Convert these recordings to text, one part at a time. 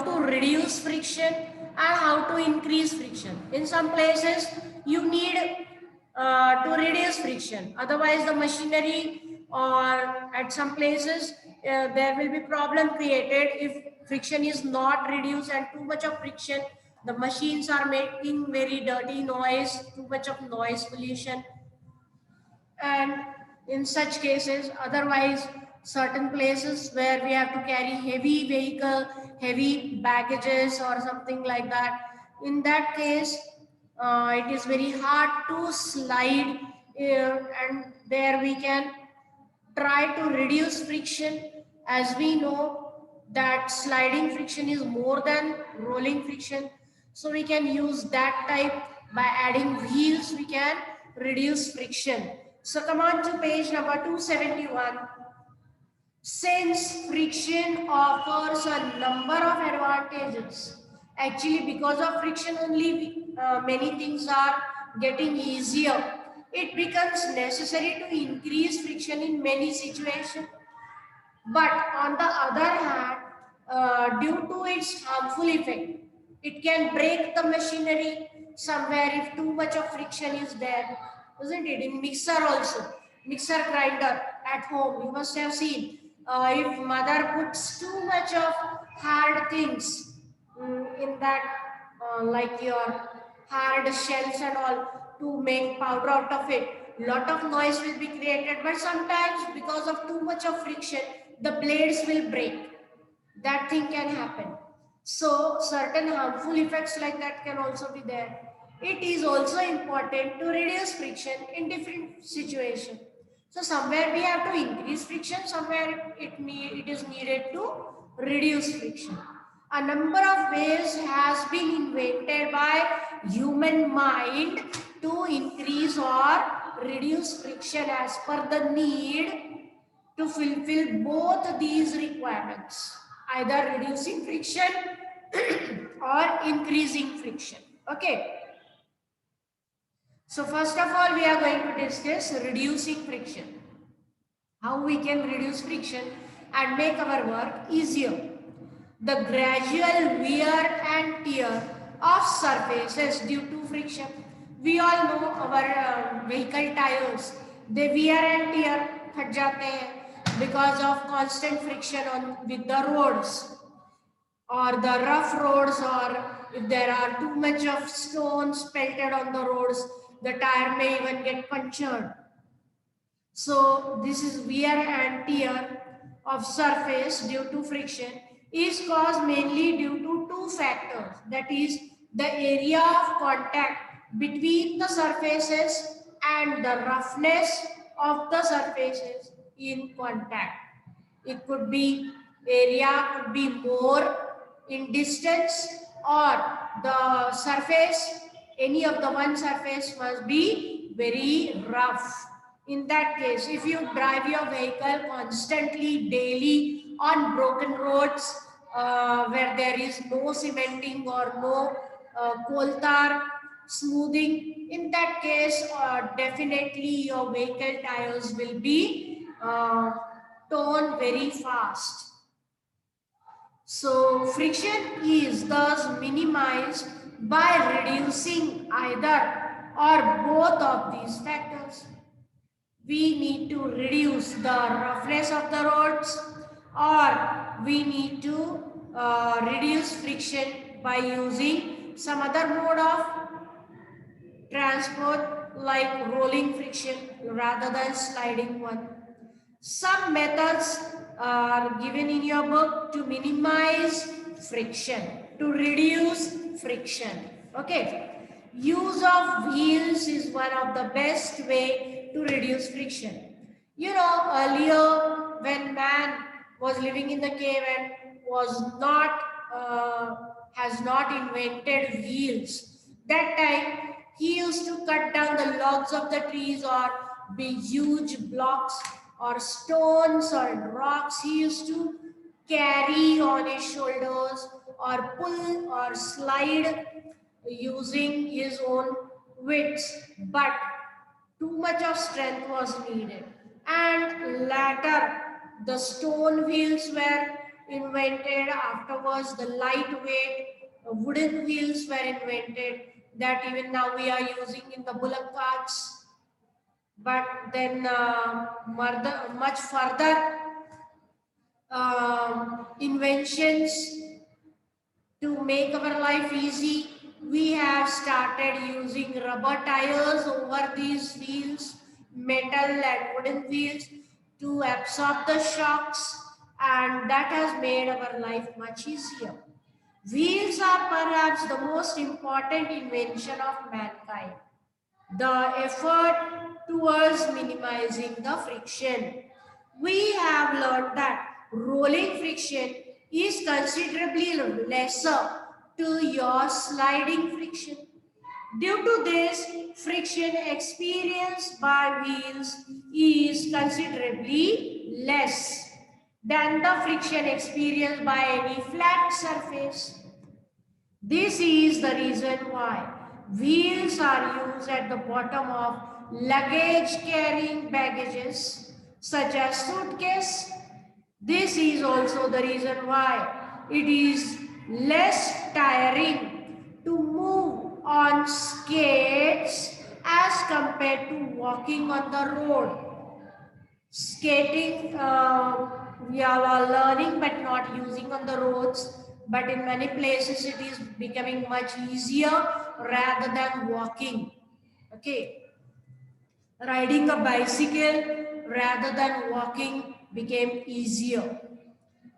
to reduce friction and how to increase friction. In some places, you need to reduce friction. Otherwise, the machinery or at some places, there will be problem created if friction is not reduced and too much of friction. The machines are making very dirty noise, too much of noise pollution. And in such cases, otherwise, certain places where we have to carry heavy vehicle, heavy baggages or something like that, in that case, it is very hard to slide, and there we can try to reduce friction. As we know that sliding friction is more than rolling friction, so we can use that type. By adding wheels we can reduce friction. So come on to page number 271. Since friction offers a number of advantages, actually because of friction only many things are getting easier. It becomes necessary to increase friction in many situations. But on the other hand, due to its harmful effect, it can break the machinery somewhere if too much of friction is there, isn't it? In mixer also, mixer grinder at home, you must have seen, if mother puts too much of hard things in that, like your hard shells and all, to make powder out of it, lot of noise will be created. But sometimes because of too much of friction, the blades will break. That thing can happen. So certain harmful effects like that can also be there. It is also important to reduce friction in different situations. So somewhere we have to increase friction, somewhere it is needed to reduce friction. A number of ways has been invented by human mind to increase or reduce friction as per the need to fulfill both these requirements, either reducing friction or increasing friction. Okay. So first of all, we are going to discuss reducing friction. How we can reduce friction and make our work easier. The gradual wear and tear of surfaces due to friction. We all know our vehicle tires, they wear and tear फट जाते हैं because of constant friction on with the roads, or the rough roads, or if there are too much of stones pelted on the roads, the tire may even get punctured. So this is wear and tear of surface due to friction is caused mainly due to two factors, that is the area of contact between the surfaces and the roughness of the surfaces in contact. It could be area could be more in distance, or the surface, any of the one surface must be very rough. In that case, if you drive your vehicle constantly, daily on broken roads where there is no cementing or no coal tar smoothing, in that case, definitely your vehicle tires will be torn very fast. So friction is thus minimized by reducing either or both of these factors. We need to reduce the roughness of the roads, or we need to reduce friction by using some other mode of transport like rolling friction rather than sliding one. Some methods are given in your book to minimize friction, to reduce friction. Okay. Use of wheels is one of the best way to reduce friction. You know, earlier when man was living in the cave and was not, has not invented wheels, that time he used to cut down the logs of the trees, or be huge blocks or stones or rocks he used to carry on his shoulders, or pull or slide using his own wits. But too much of strength was needed, and later the stone wheels were invented. Afterwards, the lightweight wooden wheels were invented that even now we are using in the bullock carts. But then much further inventions to make our life easy, we have started using rubber tires over these wheels, metal and wooden wheels to absorb the shocks, and that has made our life much easier. Wheels are perhaps the most important invention of mankind. The effort towards minimizing the friction. We have learned that rolling friction is considerably lesser to your sliding friction. Due to this, friction experienced by wheels is considerably less than the friction experienced by any flat surface. This is the reason why wheels are used at the bottom of luggage carrying baggages such as suitcase. This is also the reason why it is less tiring to move on skates as compared to walking on the road. Skating, we are learning but not using on the roads. But in many places, it is becoming much easier rather than walking. Okay, riding a bicycle rather than walking became easier,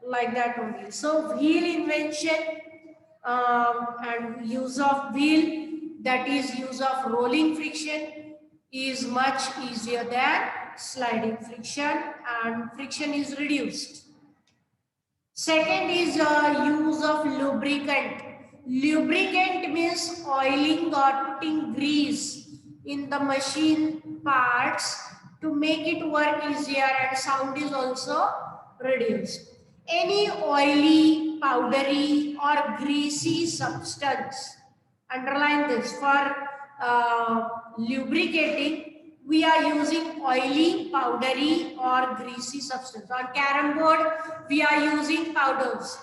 like that only. So wheel invention and use of wheel, that is use of rolling friction, is much easier than sliding friction, and friction is reduced. Second is use of lubricant. Lubricant means oiling or putting grease in the machine parts to make it work easier, and sound is also reduced. Any oily, powdery or greasy substance, underline this, for lubricating, we are using oily, powdery or greasy substance. On carom board, we are using powders,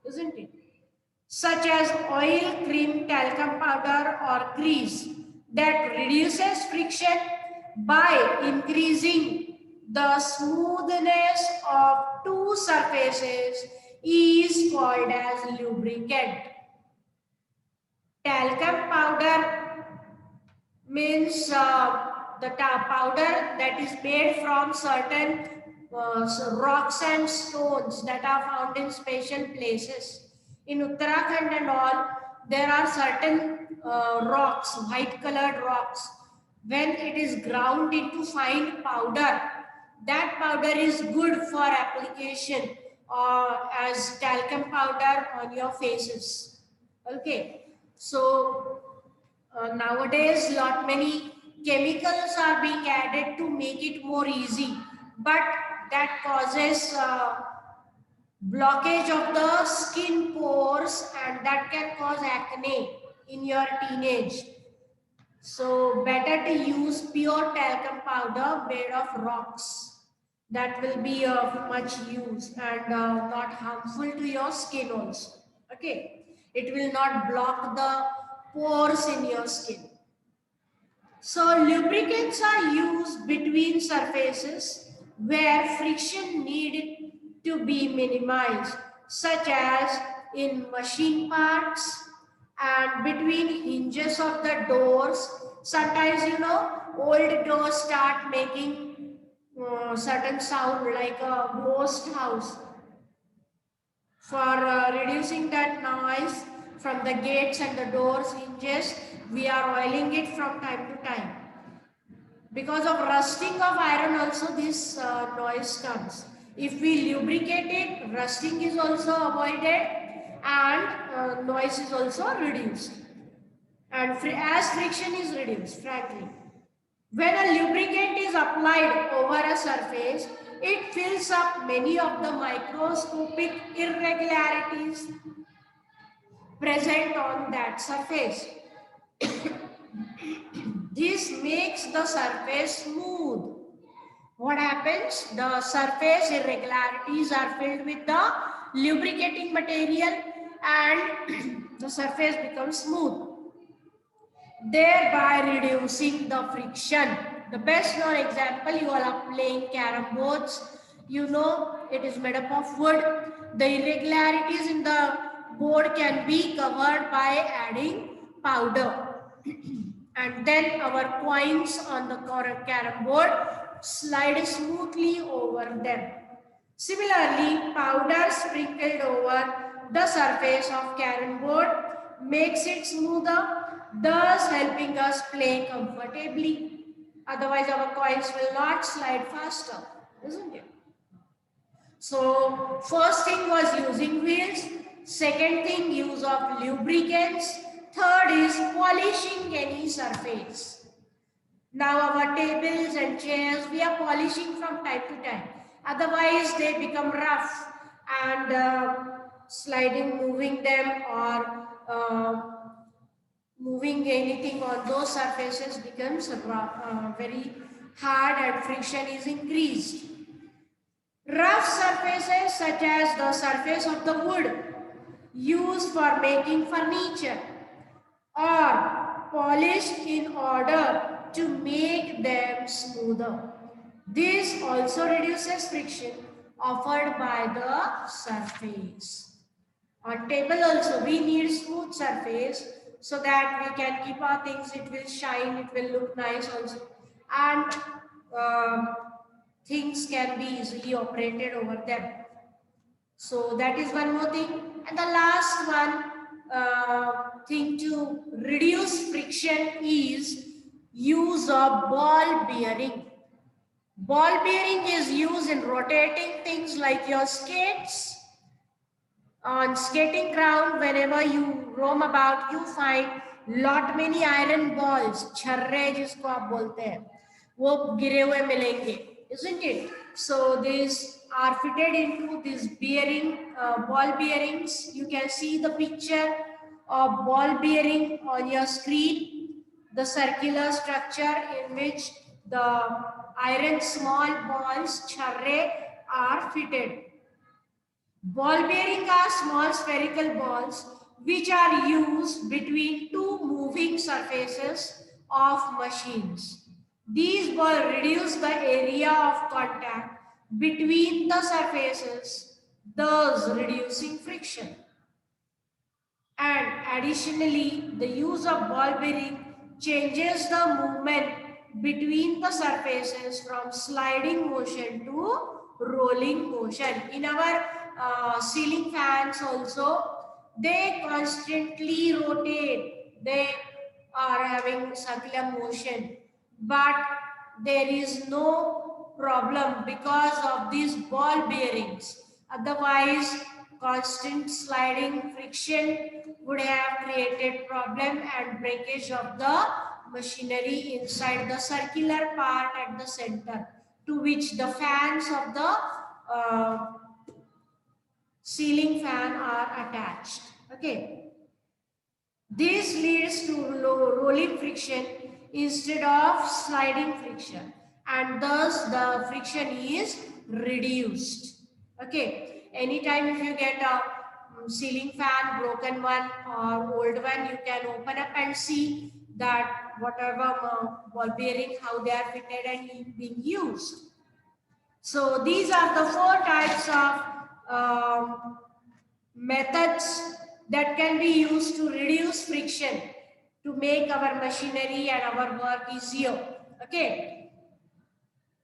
isn't it? Such as oil, cream, talcum powder or grease that reduces friction by increasing the smoothness of two surfaces is called as lubricant. Talcum powder means the powder that is made from certain rocks and stones that are found in special places. In Uttarakhand and all, there are certain rocks, white colored rocks. When it is ground into fine powder, that powder is good for application as talcum powder on your faces. Okay, so nowadays lot many chemicals are being added to make it more easy, but that causes blockage of the skin pores, and that can cause acne in your teenage. So better to use pure talcum powder made of rocks. That will be of much use and not harmful to your skin also. Okay, it will not block the pores in your skin. So lubricants are used between surfaces where friction needed to be minimized, such as in machine parts and between hinges of the doors. Sometimes, old doors start making certain sound like a ghost house. For reducing that noise from the gates and the doors hinges, we are oiling it from time to time. Because of rusting of iron also this noise comes. If we lubricate it, rusting is also avoided and noise is also reduced. And as friction is reduced, frankly. When a lubricant is applied over a surface, it fills up many of the microscopic irregularities present on that surface. This makes the surface smooth. What happens? The surface irregularities are filled with the lubricating material, and the surface becomes smooth, thereby reducing the friction. The best known example, you all are playing carom boards. You know it is made up of wood. The irregularities in the board can be covered by adding powder. And then our coins on the carom board slide smoothly over them. Similarly, powder sprinkled over the surface of carom board makes it smoother, thus helping us play comfortably. Otherwise, our coins will not slide faster, isn't it? So, first thing was using wheels. Second thing, use of lubricants. Third is polishing any surface. Now our tables and chairs, we are polishing from time to time. Otherwise, they become rough, and sliding, moving them, or moving anything on those surfaces becomes very hard, and friction is increased. Rough surfaces such as the surface of the wood used for making furniture are polished in order to make them smoother. This also reduces friction offered by the surface. On table also we need smooth surface so that we can keep our things, it will shine, it will look nice also, and things can be easily operated over them. So that is one more thing. And the last one thing to reduce friction is use of ball bearing. Ball bearing is used in rotating things like your skates. On skating ground, whenever you roam about, you find lot many iron balls. छर्रे जिसको आप बोलते हैं, वो गिरे हुए मिलेंगे, isn't it? So these are fitted into these bearing, ball bearings. You can see the picture of ball bearing on your screen, the circular structure in which the iron small balls, charre, are fitted. Ball bearing are small spherical balls which are used between two moving surfaces of machines. These balls reduce the area of contact between the surfaces, thus reducing friction. And additionally, the use of ball bearing changes the movement between the surfaces from sliding motion to rolling motion. In our ceiling fans also, they constantly rotate. They are having circular motion, but there is no problem because of these ball bearings. Otherwise, constant sliding friction would have created problem and breakage of the machinery inside the circular part at the center, to which the fans of the ceiling fan are attached. Okay. This leads to rolling friction instead of sliding friction, and thus the friction is reduced. Okay. Anytime if you get a ceiling fan, broken one or old one, you can open up and see that whatever ball bearing, how they are fitted and being used. So these are the 4 types of methods that can be used to reduce friction, to make our machinery and our work easier. Okay.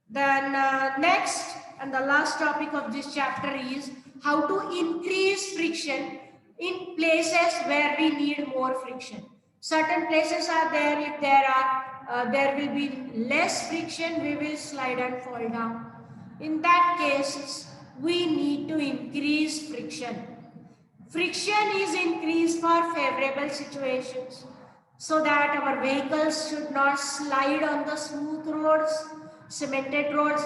Then next and the last topic of this chapter is how to increase friction in places where we need more friction. Certain places are there, if there will be less friction, we will slide and fall down. In that case, we need to increase friction. Friction is increased for favorable situations so that our vehicles should not slide on the smooth roads, cemented roads.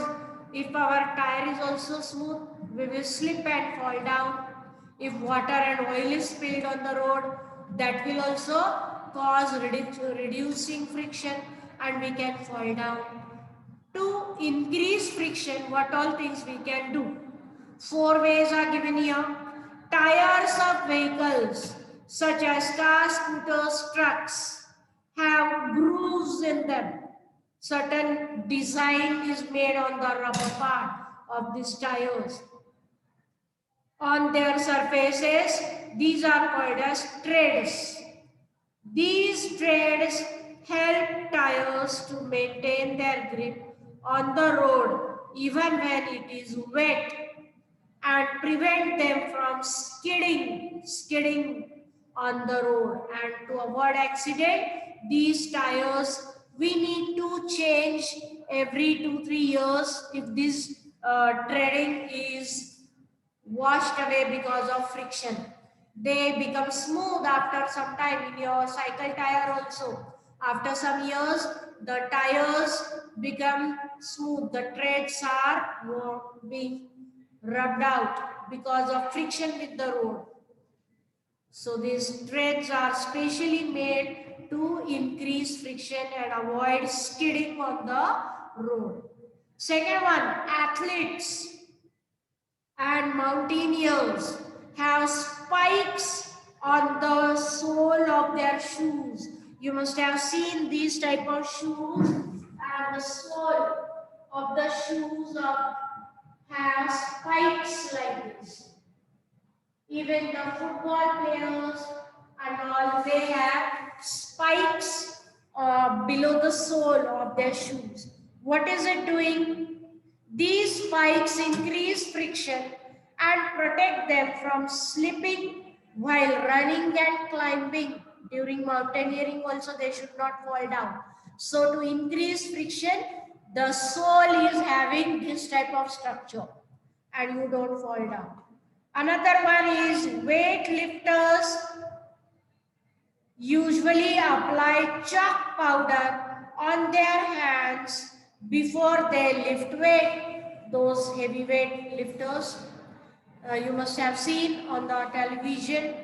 If our tire is also smooth, we will slip and fall down. If water and oil is spilled on the road, that will also cause reducing friction and we can fall down. To increase friction, what all things we can do? 4 ways are given here. Tires of vehicles such as cars, scooters, trucks have grooves in them. Certain design is made on the rubber part of these tires. On their surfaces, these are called as treads. These treads help tires to maintain their grip on the road even when it is wet and prevent them from skidding on the road. And to avoid accident, these tires we need to change every 2-3 years if this treading is washed away because of friction. They become smooth after some time. In your cycle tire also, after some years the tires become smooth. The treads are being rubbed out because of friction with the road. So these treads are specially made to increase friction and avoid skidding on the road. Second one, athletes and mountaineers have spikes on the sole of their shoes. You must have seen these type of shoes, and the sole of the shoes have spikes like this. Even the football players and all, they have spikes below the sole of their shoes. What is it doing? These spikes increase friction and protect them from slipping while running and climbing. During mountaineering also, they should not fall down. So to increase friction, the sole is having this type of structure and you don't fall down. Another one is weightlifters usually apply chalk powder on their hands before they lift weight. Those heavyweight lifters you must have seen on the television.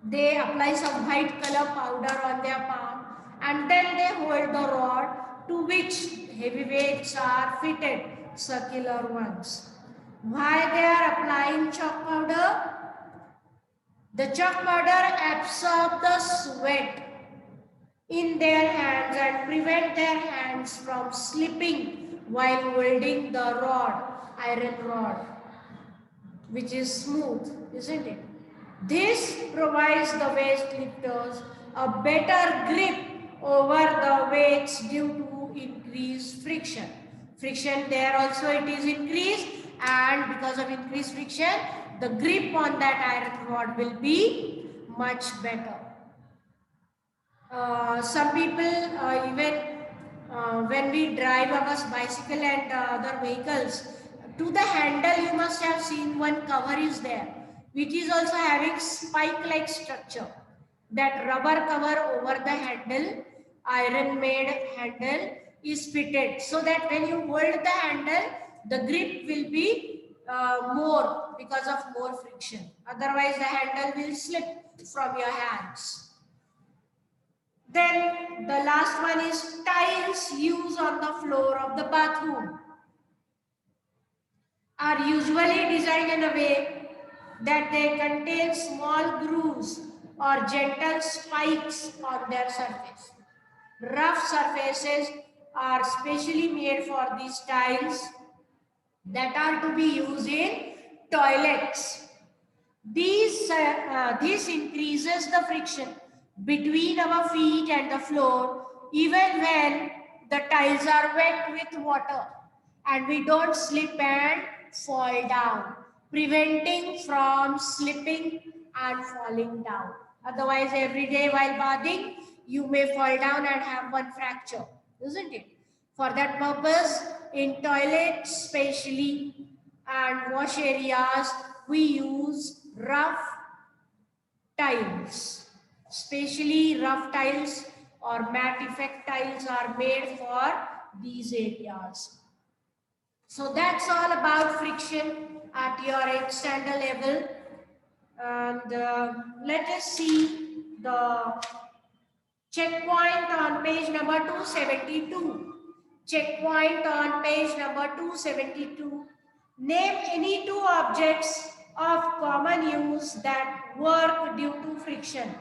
They apply some white color powder on their palm and then they hold the rod to which heavyweights are fitted, circular ones. Why they are applying chalk powder? The chalk powder absorbs the sweat in their hands and prevent their hands from slipping while holding the rod, iron rod, which is smooth, isn't it? This provides the weightlifters a better grip over the weights due to increased friction. Friction there also it is increased, and because of increased friction, the grip on that iron rod will be much better. Some people even when we drive our bicycle and other vehicles, to the handle you must have seen one cover is there, which is also having spike-like structure. That rubber cover over the handle, iron-made handle is fitted so that when you hold the handle, the grip will be more because of more friction. Otherwise, the handle will slip from your hands. Then the last one is tiles used on the floor of the bathroom are usually designed in a way that they contain small grooves or gentle spikes on their surface. Rough surfaces are specially made for these tiles that are to be used in toilets. This increases the friction between our feet and the floor even when the tiles are wet with water and we don't slip and fall down, preventing from slipping and falling down. Otherwise, every day while bathing, you may fall down and have one fracture, isn't it? For that purpose, in toilets especially and wash areas, we use rough tiles. Especially rough tiles or matte effect tiles are made for these areas. So that's all about friction at your extender level. And let us see the checkpoint on page number 272. Checkpoint on page number 272. Name any two objects of common use that work due to friction.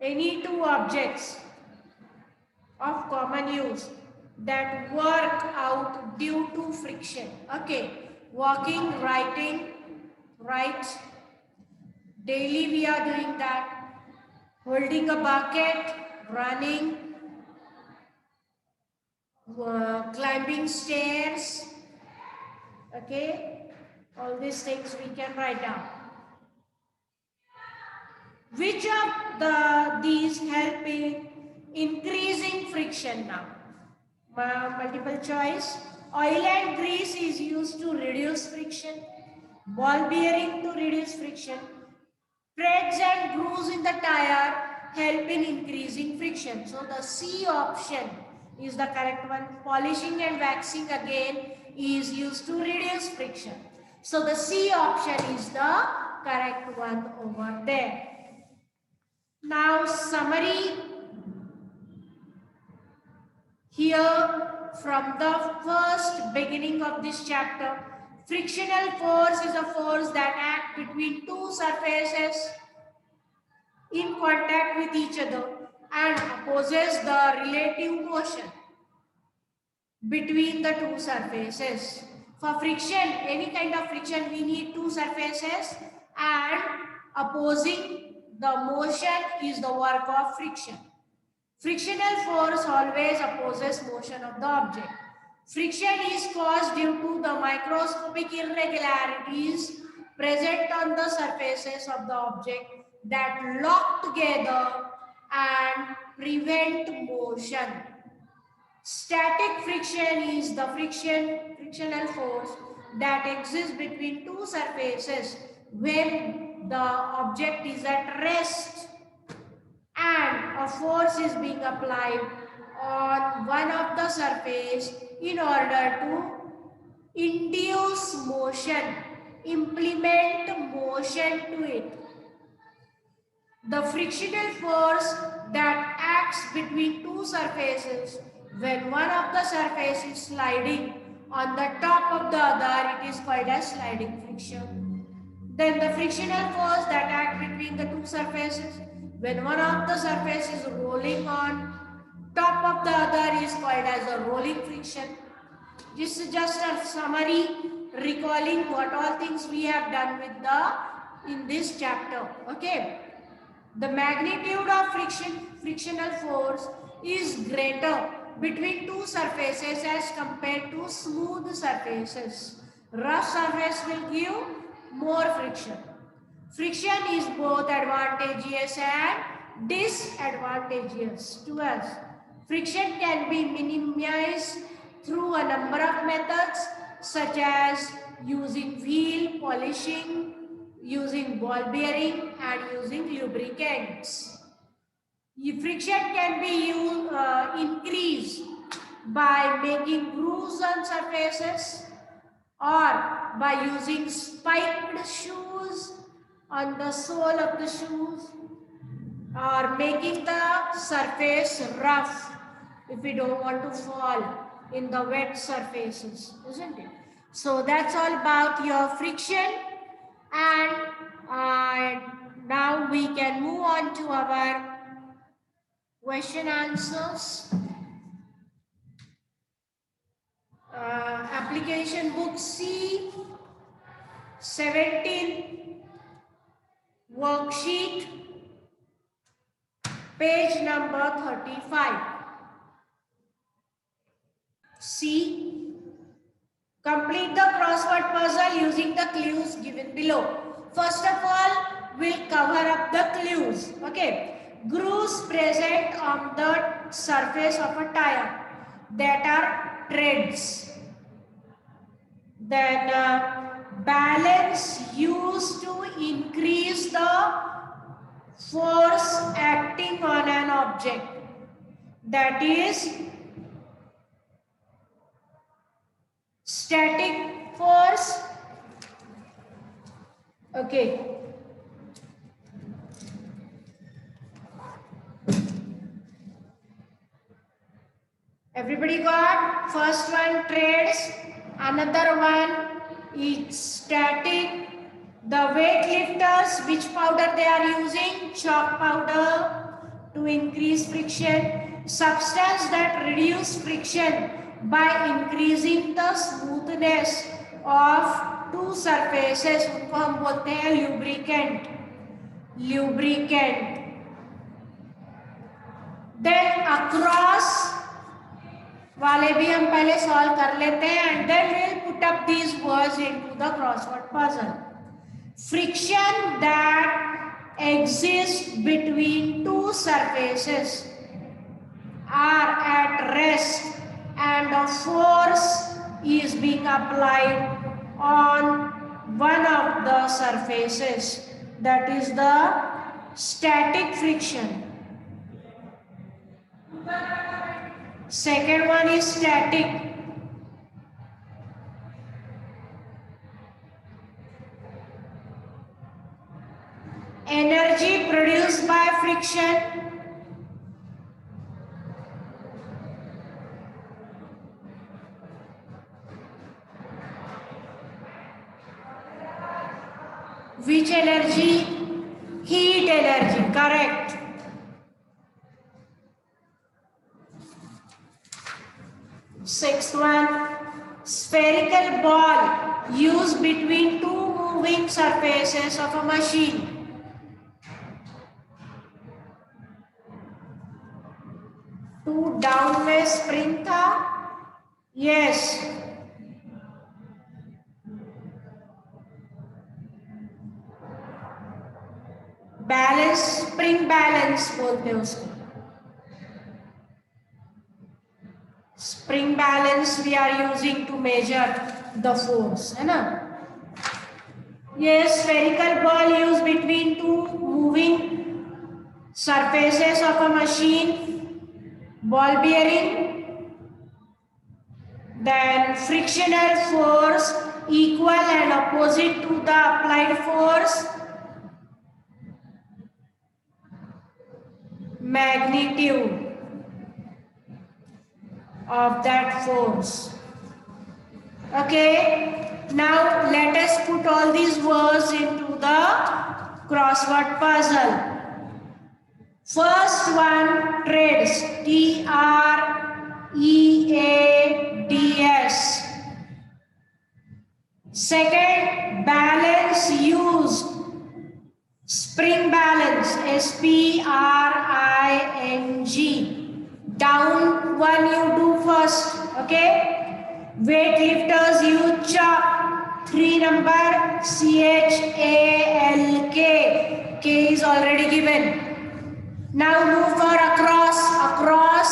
Any two objects of common use that work out due to friction. Okay, walking, writing, right? Daily we are doing that. Holding a bucket, running, climbing stairs. Okay, all these things we can write down. Which of these help in increasing friction now? Multiple choice. Oil and grease is used to reduce friction. Ball bearing to reduce friction. Threads and grooves in the tire help in increasing friction. So the C option is the correct one. Polishing and waxing again is used to reduce friction. So the C option is the correct one over there. Now summary here from the first beginning of this chapter. Frictional force is a force that acts between two surfaces in contact with each other and opposes the relative motion between the two surfaces. For friction, any kind of friction, we need two surfaces, and opposing the motion is the work of friction. Frictional force always opposes motion of the object. Friction is caused due to the microscopic irregularities present on the surfaces of the object that lock together and prevent motion. Static friction is the frictional force that exists between two surfaces when the object is at rest and a force is being applied on one of the surface in order to induce motion, implement motion to it. The frictional force that acts between two surfaces when one of the surface is sliding on the top of the other, it is called as sliding friction. Then the frictional force that acts between the two surfaces when one of the surface is rolling on top of the other is called as a rolling friction. This is just a summary recalling what all things we have done with in this chapter. Okay. The magnitude of frictional force is greater between two surfaces as compared to smooth surfaces. Rough surface will give more friction. Friction is both advantageous and disadvantageous to us. Friction can be minimized through a number of methods such as using wheel, polishing, using ball bearing and using lubricants. Friction can be increased by making grooves on surfaces or by using spiked shoes on the sole of the shoes or making the surface rough if we don't want to fall in the wet surfaces, isn't it? So that's all about your friction, and now we can move on to our question answers. Application book C 17 worksheet page number 35. C. Complete the crossword puzzle using the clues given below. First of all, we'll cover up the clues. Okay. Grooves present on the surface of a tire that are treads. Then balance used to increase the force acting on an object, that is static force. Okay. Everybody got? First one, treads. Another one is static. The weightlifters, which powder they are using? Chalk powder to increase friction. Substance that reduce friction by increasing the smoothness of two surfaces, उनको हम बोलते हैं lubricant. Then across वाले भी हम पहले solve कर लेते हैं and then we'll put up these words into the crossword puzzle. Friction that exists between two surfaces are at rest and a force is being applied on one of the surfaces, that is the static friction. Second one is static. Energy produced by friction which energy? Heat energy, correct. Sixth one, spherical ball used between two moving surfaces of a machine. टू डाउन में spring था, yes, balance, spring balance बोलते हैं उसको. स्प्रिंग बैलेंस we are using to measure the force, है ना. Yes, spherical ball used between two moving surfaces of a machine, ball bearing. Then frictional force equal and opposite to the applied force, magnitude of that force. Okay, now let us put all these words into the crossword puzzle. First one, treads, T-R-E-A-D-S. Second, balance used, spring balance, S-P-R-I-N-G. Down one you do first, okay? Weightlifters use chalk, 3 number, C-H-A-L-K. K is already given. Now move for across. Across,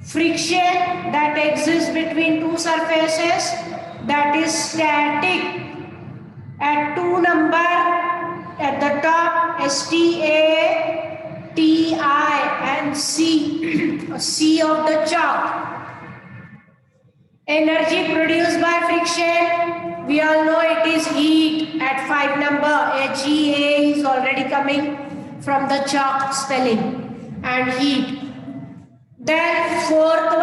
friction that exists between two surfaces, that is static. At 2 number, at the top, S-T-A-T-I and C, C of the chalk. Energy produced by friction, we all know it is heat. At 5 number, H-E-A is already coming from the chalk spelling, and heat. Then fourth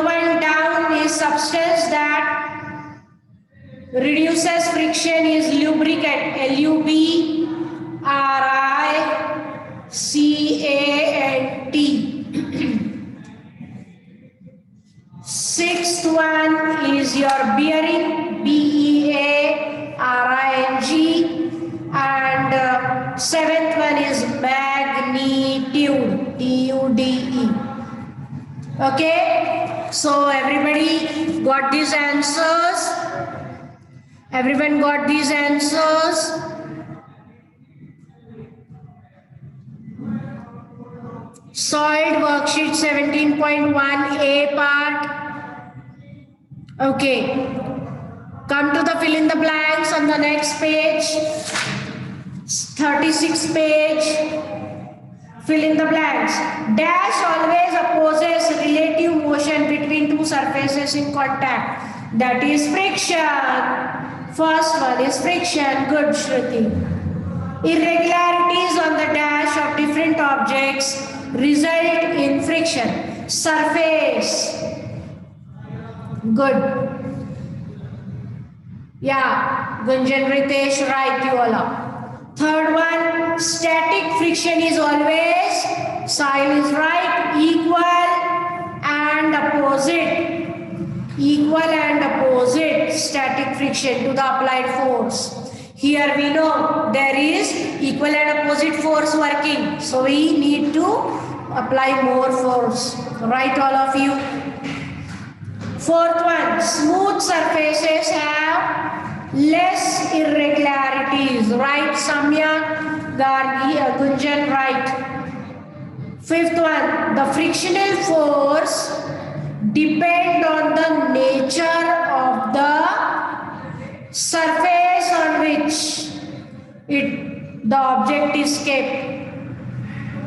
one down is substance that reduces friction is lubricant, L-U-B-R-I-C-A-N-T. Sixth one is your bearing, B-E-A-R-I-N-G, and seventh one is magnitude, T-U-D-E. Okay, so everybody got these answers? Everyone got these answers? Solved worksheet 17.1 A part. Okay, come to the fill in the blanks on the next page, 36 page. Fill in the blanks. Dash always opposes relative motion between two surfaces in contact, that is friction. First one is friction. Good, Shruti. Irregularities on the dash of different objects result in friction. Surface. Good. Yeah, Gunjan, Ritesh, right, you all are. Third one, static friction is always, Sahil is right, equal and opposite. Equal and opposite static friction to the applied force. Here we know there is equal and opposite force working. So we need to apply more force. Right, all of you? Fourth one, smooth surfaces have less irregularities. Right, Samya, Gargi, Gunjan, right. Fifth one, the frictional force depend on the nature of the surface on which the object is kept.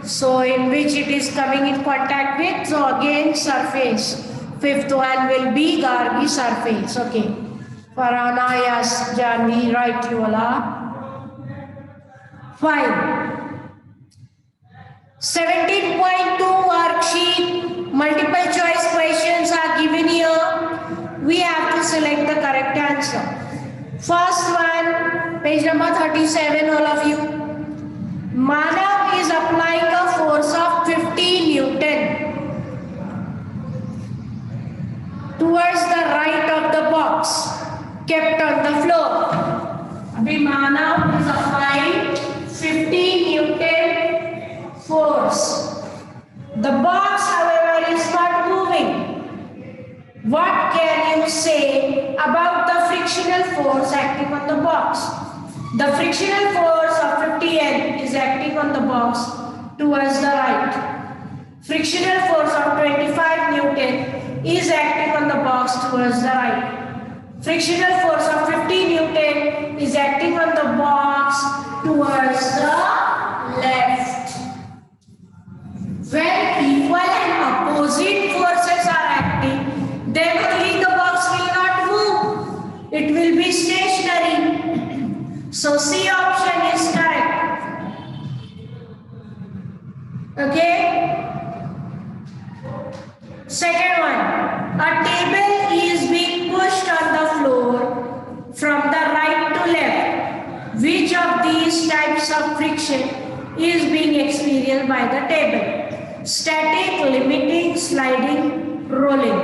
So in which it is coming in contact with, so again surface. Fifth one will be Gargi, surface. Okay. Farhana, yes, Janvi, right, you all are. Fine. 17.2 worksheet, multiple choice questions are given here. We have to select the correct answer. First one, page number 37, all of you. Manav is applying a force of 50 Newton towards the right of the box kept on the floor. Abhi Manav is applying 50 Newton force. The box, however, is not moving. What can you say about the frictional force acting on the box? The frictional force of 50 N is acting on the box towards the right. Frictional force of 25 Newton is acting on the box towards the right. Frictional force of 50 Newton is acting on the box towards the left. When equal and opposite forces are acting, then only the box will not move. It will be stationary. So C option is correct. Okay. Second one, a table is being pushed on the floor from the right to left. Which of these types of friction is being experienced by the table? Static, limiting, sliding, rolling.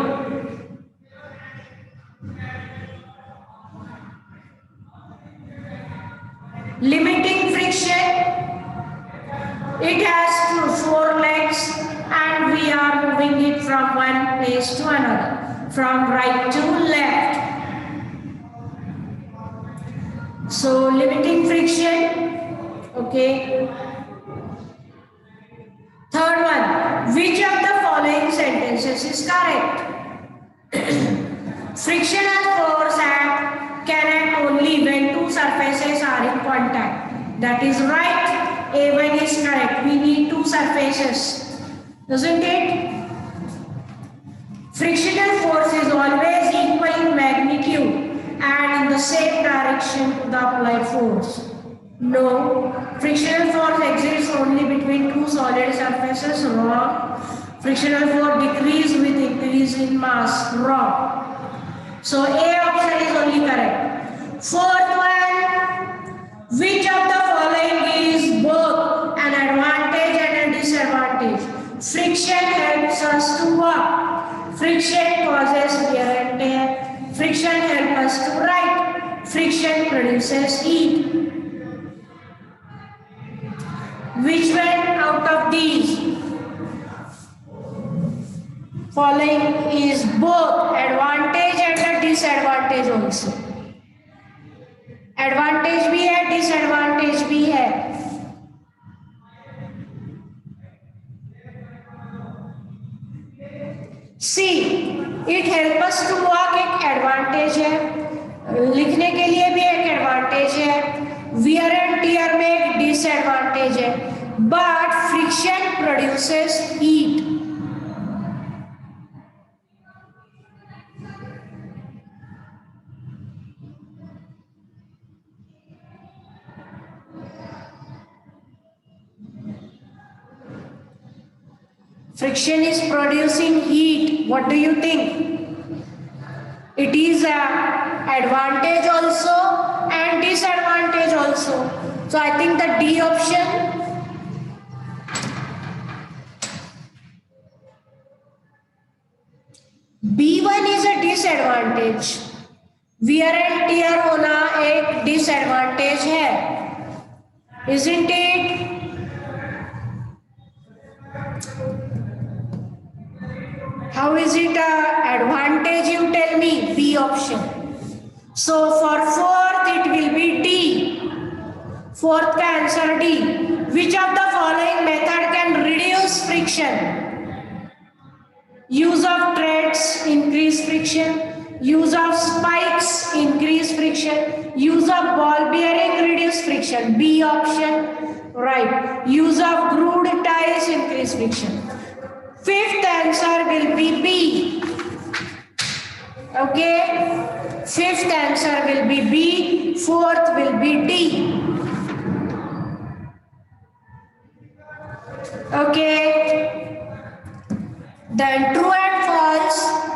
Limiting friction, it has four legs and we are moving it from one place to another, from right to left. So limiting friction, okay. Third one, which of the following sentences is correct? Friction and force act can act only when two surfaces are in contact. That is right. A1 is correct. We need two surfaces, doesn't it? Frictional force is always equal in magnitude and in the same direction to the applied force. No, frictional force exists only between two solid surfaces. Wrong. Frictional force decreases with increase in mass. Wrong. So A option is only correct. Fourth one, which of the following is both an advantage and a disadvantage? Friction helps us to walk. Friction causes wear and tear. Friction helps us to write. Friction produces heat. Which one out of these following is both advantage and a disadvantage also? Advantage भी है, disadvantage भी है. C, it helps us to walk, एक advantage है. लिखने के लिए भी एक advantage है. Wear and tear में एक disadvantage है. But friction produces heat. Friction is producing heat. What do you think? It is an advantage also and disadvantage also. So I think the D option. B1 is a disadvantage. Wear and tear होना एक disadvantage है, isn't it? How is it a advantage? You tell me. B option. So for fourth it will be D. Fourth का answer D. Which of the following method can reduce friction? Use of threads increase friction. Use of spikes increase friction. Use of ball bearing reduce friction. B option. Right. Use of grooved ties increase friction. Fifth answer will be B. Okay. Fifth answer will be B. Fourth will be D. Okay. Then true and false.